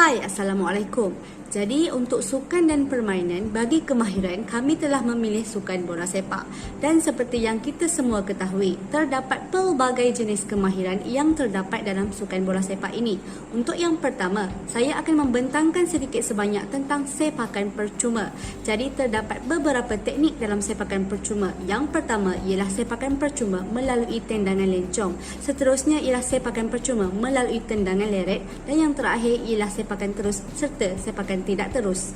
Hai, Assalamualaikum. Jadi untuk sukan dan permainan, bagi kemahiran kami telah memilih sukan bola sepak. Dan seperti yang kita semua ketahui, terdapat pelbagai jenis kemahiran yang terdapat dalam sukan bola sepak ini. Untuk yang pertama, saya akan membentangkan sedikit sebanyak tentang sepakan percuma. Jadi terdapat beberapa teknik dalam sepakan percuma. Yang pertama ialah sepakan percuma melalui tendangan lencong. Seterusnya ialah sepakan percuma melalui tendangan leret. Dan yang terakhir ialah sepakan terus serta sepakan tidak terus.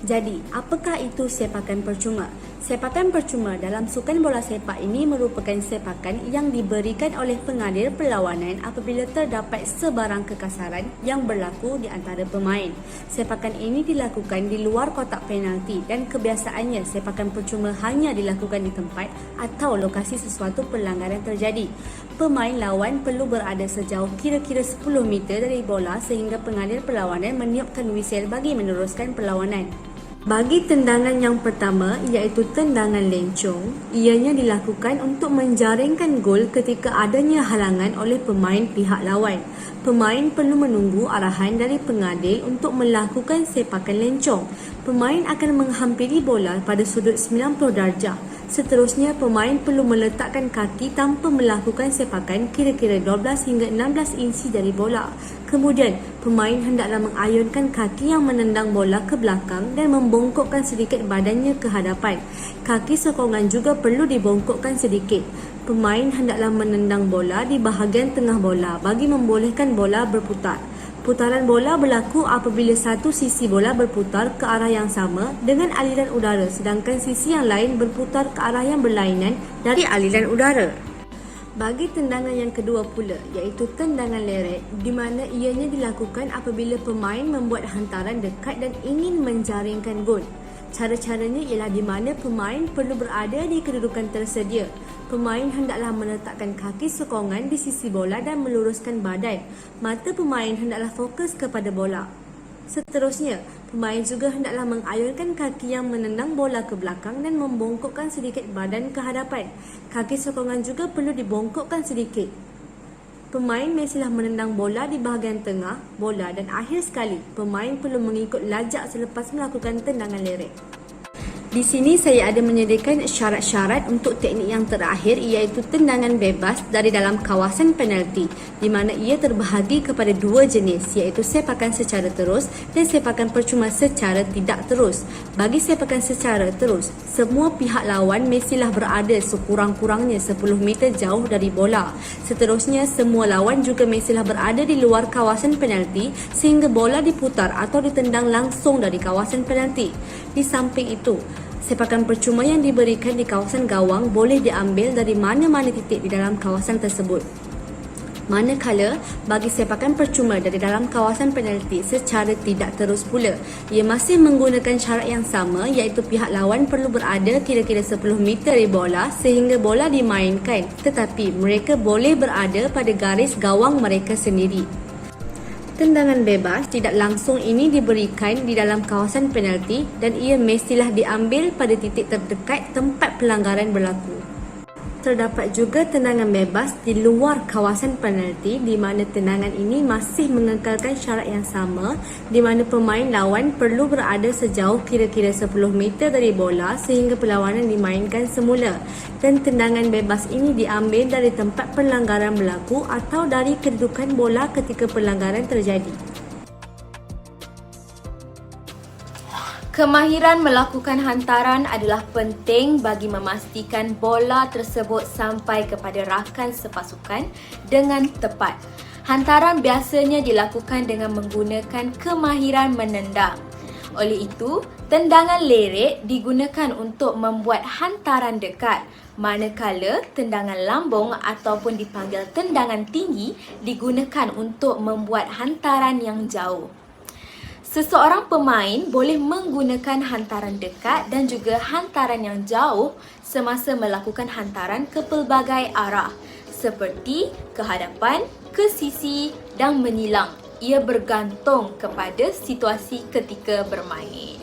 Jadi, apakah itu sepakan percuma? Sepakan percuma dalam sukan bola sepak ini merupakan sepakan yang diberikan oleh pengadir perlawanan apabila terdapat sebarang kekasaran yang berlaku di antara pemain. Sepakan ini dilakukan di luar kotak penalti dan kebiasaannya sepakan percuma hanya dilakukan di tempat atau lokasi sesuatu pelanggaran terjadi. Pemain lawan perlu berada sejauh kira-kira 10 meter dari bola sehingga pengadir perlawanan meniupkan whistle bagi meneruskan perlawanan. Bagi tendangan yang pertama iaitu tendangan lencong, ianya dilakukan untuk menjaringkan gol ketika adanya halangan oleh pemain pihak lawan. Pemain perlu menunggu arahan dari pengadil untuk melakukan sepakan lencong. Pemain akan menghampiri bola pada sudut 90 darjah. Seterusnya, pemain perlu meletakkan kaki tanpa melakukan sepakan kira-kira 12 hingga 16 inci dari bola. Kemudian, pemain hendaklah mengayunkan kaki yang menendang bola ke belakang dan membongkokkan sedikit badannya ke hadapan. Kaki sokongan juga perlu dibongkokkan sedikit. Pemain hendaklah menendang bola di bahagian tengah bola bagi membolehkan bola berputar. Putaran bola berlaku apabila satu sisi bola berputar ke arah yang sama dengan aliran udara sedangkan sisi yang lain berputar ke arah yang berlainan dari aliran udara. Bagi tendangan yang kedua pula iaitu tendangan leret di mana ianya dilakukan apabila pemain membuat hantaran dekat dan ingin menjaringkan gol. Cara-caranya ialah di mana pemain perlu berada di kedudukan tersedia. Pemain hendaklah meletakkan kaki sokongan di sisi bola dan meluruskan badan. Mata pemain hendaklah fokus kepada bola. Seterusnya, pemain juga hendaklah mengayunkan kaki yang menendang bola ke belakang dan membongkokkan sedikit badan ke hadapan. Kaki sokongan juga perlu dibongkokkan sedikit. Pemain mestilah menendang bola di bahagian tengah bola dan akhir sekali, pemain perlu mengikut lajak selepas melakukan tendangan leret. Di sini saya ada menyediakan syarat-syarat untuk teknik yang terakhir iaitu tendangan bebas dari dalam kawasan penalti di mana ia terbahagi kepada dua jenis iaitu sepakan secara terus dan sepakan percuma secara tidak terus. Bagi sepakan secara terus, semua pihak lawan mestilah berada sekurang-kurangnya 10 meter jauh dari bola. Seterusnya, semua lawan juga mestilah berada di luar kawasan penalti sehingga bola diputar atau ditendang langsung dari kawasan penalti. Di samping itu, sepakan percuma yang diberikan di kawasan gawang boleh diambil dari mana-mana titik di dalam kawasan tersebut. Manakala bagi sepakan percuma dari dalam kawasan penalti secara tidak terus pula, ia masih menggunakan syarat yang sama iaitu pihak lawan perlu berada kira-kira 10 meter dari bola sehingga bola dimainkan, tetapi mereka boleh berada pada garis gawang mereka sendiri. Tendangan bebas tidak langsung ini diberikan di dalam kawasan penalti dan ia mestilah diambil pada titik terdekat tempat pelanggaran berlaku. Terdapat juga tendangan bebas di luar kawasan penalti di mana tendangan ini masih mengekalkan syarat yang sama di mana pemain lawan perlu berada sejauh kira-kira 10 meter dari bola sehingga perlawanan dimainkan semula dan tendangan bebas ini diambil dari tempat pelanggaran berlaku atau dari kedudukan bola ketika pelanggaran terjadi. Kemahiran melakukan hantaran adalah penting bagi memastikan bola tersebut sampai kepada rakan sepasukan dengan tepat. Hantaran biasanya dilakukan dengan menggunakan kemahiran menendang. Oleh itu, tendangan leret digunakan untuk membuat hantaran dekat, manakala tendangan lambung ataupun dipanggil tendangan tinggi digunakan untuk membuat hantaran yang jauh. Seseorang pemain boleh menggunakan hantaran dekat dan juga hantaran yang jauh semasa melakukan hantaran ke pelbagai arah seperti ke hadapan, ke sisi dan menyilang. Ia bergantung kepada situasi ketika bermain.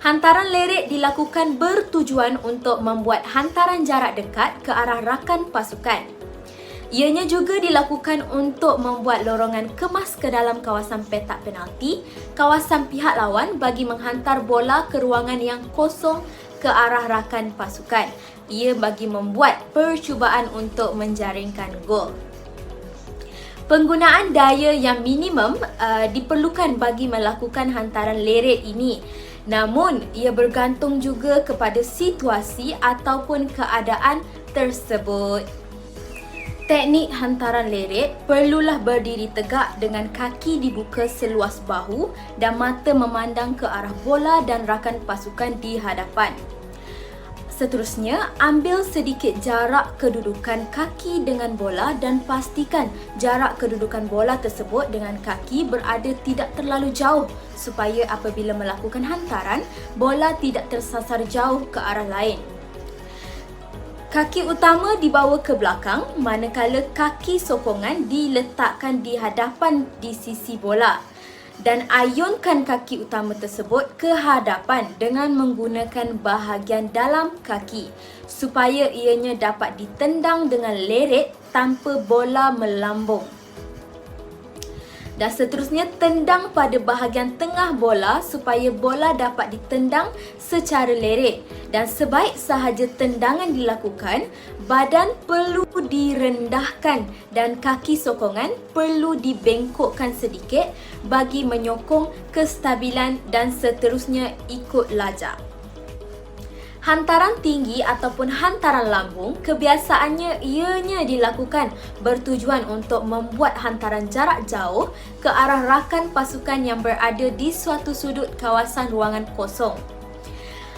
Hantaran leret dilakukan bertujuan untuk membuat hantaran jarak dekat ke arah rakan pasukan. Ianya juga dilakukan untuk membuat lorongan kemas ke dalam kawasan petak penalti, kawasan pihak lawan bagi menghantar bola ke ruangan yang kosong ke arah rakan pasukan. Ia bagi membuat percubaan untuk menjaringkan gol. Penggunaan daya yang minimum diperlukan bagi melakukan hantaran leret ini. Namun, ia bergantung juga kepada situasi ataupun keadaan tersebut. Teknik hantaran leret perlulah berdiri tegak dengan kaki dibuka seluas bahu dan mata memandang ke arah bola dan rakan pasukan di hadapan. Seterusnya, ambil sedikit jarak kedudukan kaki dengan bola dan pastikan jarak kedudukan bola tersebut dengan kaki berada tidak terlalu jauh supaya apabila melakukan hantaran, bola tidak tersasar jauh ke arah lain. Kaki utama dibawa ke belakang manakala kaki sokongan diletakkan di hadapan di sisi bola dan ayunkan kaki utama tersebut ke hadapan dengan menggunakan bahagian dalam kaki supaya ianya dapat ditendang dengan leret tanpa bola melambung. Dan seterusnya, tendang pada bahagian tengah bola supaya bola dapat ditendang secara leret. Dan sebaik sahaja tendangan dilakukan, badan perlu direndahkan dan kaki sokongan perlu dibengkokkan sedikit bagi menyokong kestabilan dan seterusnya ikut lajak. Hantaran tinggi ataupun hantaran lambung kebiasaannya ianya dilakukan bertujuan untuk membuat hantaran jarak jauh ke arah rakan pasukan yang berada di suatu sudut kawasan ruangan kosong.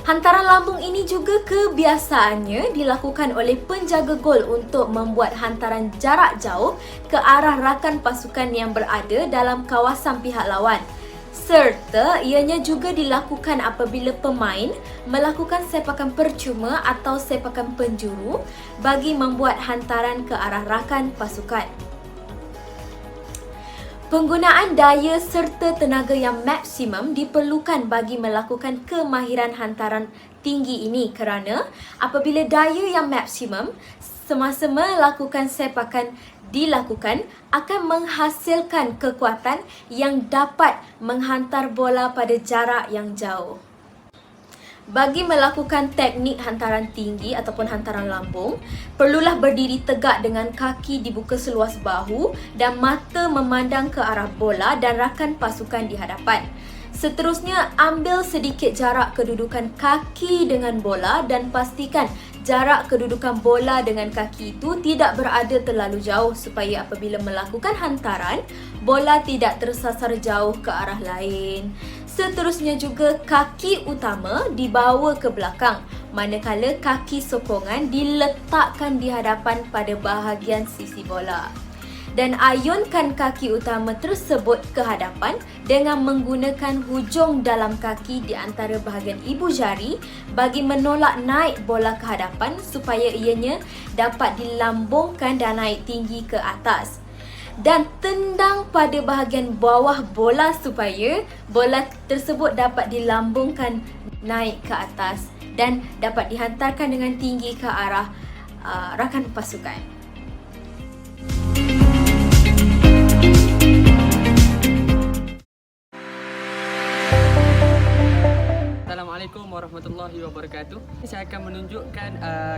Hantaran lambung ini juga kebiasaannya dilakukan oleh penjaga gol untuk membuat hantaran jarak jauh ke arah rakan pasukan yang berada dalam kawasan pihak lawan. Serta ianya juga dilakukan apabila pemain melakukan sepakan percuma atau sepakan penjuru bagi membuat hantaran ke arah rakan pasukan. Penggunaan daya serta tenaga yang maksimum diperlukan bagi melakukan kemahiran hantaran tinggi ini kerana apabila daya yang maksimum semasa melakukan sepakan dilakukan akan menghasilkan kekuatan yang dapat menghantar bola pada jarak yang jauh. Bagi melakukan teknik hantaran tinggi ataupun hantaran lambung, perlulah berdiri tegak dengan kaki dibuka seluas bahu dan mata memandang ke arah bola dan rakan pasukan di hadapan. Seterusnya, ambil sedikit jarak kedudukan kaki dengan bola dan pastikan jarak kedudukan bola dengan kaki itu tidak berada terlalu jauh supaya apabila melakukan hantaran, bola tidak tersasar jauh ke arah lain. Seterusnya juga, kaki utama dibawa ke belakang manakala kaki sokongan diletakkan di hadapan pada bahagian sisi bola. Dan ayunkan kaki utama tersebut ke hadapan dengan menggunakan hujung dalam kaki di antara bahagian ibu jari bagi menolak naik bola ke hadapan supaya ianya dapat dilambungkan dan naik tinggi ke atas. Dan tendang pada bahagian bawah bola supaya bola tersebut dapat dilambungkan naik ke atas dan dapat dihantarkan dengan tinggi ke arah rakan pasukan. Assalamualaikum warahmatullahi wabarakatuh. Saya akan menunjukkan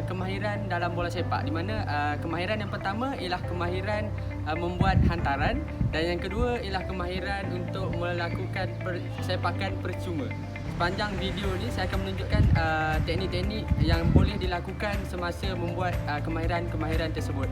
kemahiran dalam bola sepak, di mana kemahiran yang pertama ialah kemahiran membuat hantaran dan yang kedua ialah kemahiran untuk melakukan sepakan percuma. Sepanjang video ni saya akan menunjukkan teknik-teknik yang boleh dilakukan semasa membuat kemahiran-kemahiran tersebut.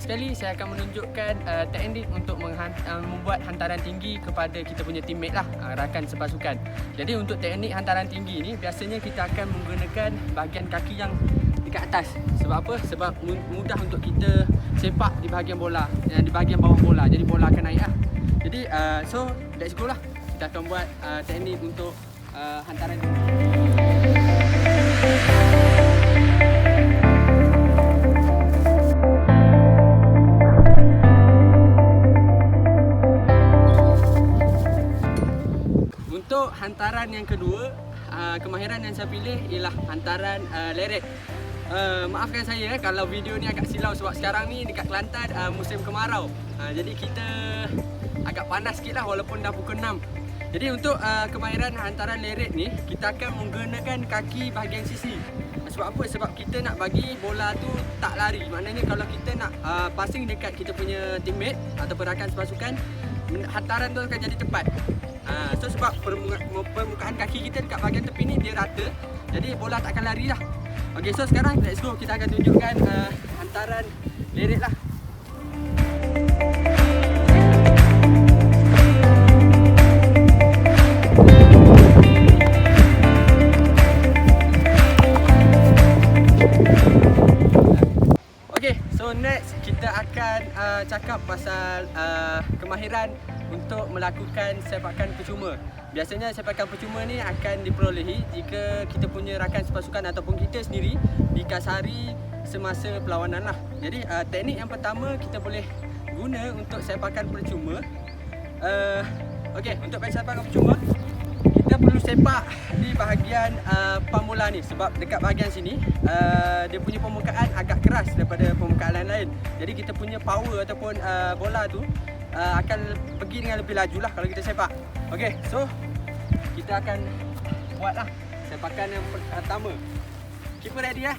Sekali saya akan menunjukkan teknik untuk membuat hantaran tinggi kepada kita punya teammate lah, rakan sepasukan. Jadi untuk teknik hantaran tinggi ni biasanya kita akan menggunakan bahagian kaki yang dekat atas. Sebab apa? Sebab mudah untuk kita sepak di bahagian bola, di bahagian bawah bola. Jadi bola akan naik lah. Jadi so let's go lah. Kita akan buat teknik untuk hantaran tinggi. Untuk hantaran yang kedua, kemahiran yang saya pilih ialah hantaran leret. Maafkan saya kalau video ni agak silau sebab sekarang ni dekat Kelantan musim kemarau. Jadi kita agak panas sikit lah walaupun dah pukul 6. Jadi untuk kemahiran hantaran leret ni, kita akan menggunakan kaki bahagian sisi. Sebab apa? Sebab kita nak bagi bola tu tak lari. Maknanya kalau kita nak passing dekat kita punya teammate ataupun rakan sepasukan, hantaran tu akan jadi tepat. So sebab permukaan kaki kita dekat bahagian tepi ni dia rata, jadi bola tak akan lari lah. Okay, so sekarang let's go, kita akan tunjukkan hantaran leret lah. Okay, so next kita akan cakap pasal kemahiran untuk melakukan sepakan percuma. Biasanya sepakan percuma ni akan diperolehi jika kita punya rakan sepasukan ataupun kita sendiri dikasari semasa perlawanan lah. Jadi teknik yang pertama kita boleh guna untuk sepakan percuma. Okey, untuk sepakan percuma kita perlu sepak di bahagian pamula ni sebab dekat bahagian sini dia punya permukaan agak keras daripada permukaan lain-lain. Jadi kita punya power ataupun bola tu akan pergi dengan lebih laju lah kalau kita sepak. Okey, so kita akan buatlah sepakan yang pertama. Keeper ready ya.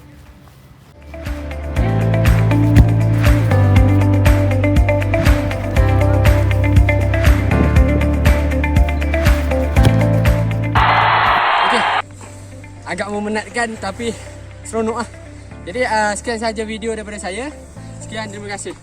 Okey. Agak memenatkan tapi seronok lah. Jadi sekian saja video daripada saya. Sekian, terima kasih.